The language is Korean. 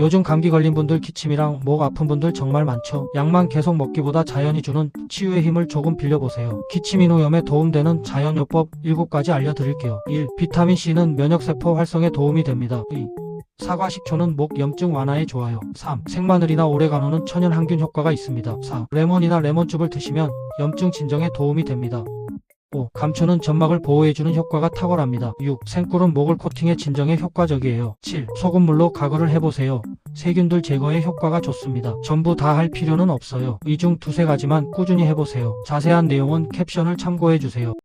요즘 감기 걸린 분들, 기침이랑 목 아픈 분들 정말 많죠. 약만 계속 먹기보다 자연이 주는 치유의 힘을 조금 빌려보세요. 기침 인후염에 도움되는 자연요법 7가지 알려드릴게요. 1. 비타민C는 면역세포 활성에 도움이 됩니다. 2. 사과 식초는 목 염증 완화에 좋아요. 3. 생마늘이나 오레가노는 천연 항균 효과가 있습니다. 4. 레몬이나 레몬즙을 드시면 염증 진정에 도움이 됩니다. 5. 감초는 점막을 보호해주는 효과가 탁월합니다. 6. 생꿀은 목을 코팅해 진정에 효과적이에요. 7. 소금물로 가글을 해보세요. 세균들 제거에 효과가 좋습니다. 전부 다 할 필요는 없어요. 이 중 두세 가지만 꾸준히 해보세요. 자세한 내용은 캡션을 참고해주세요.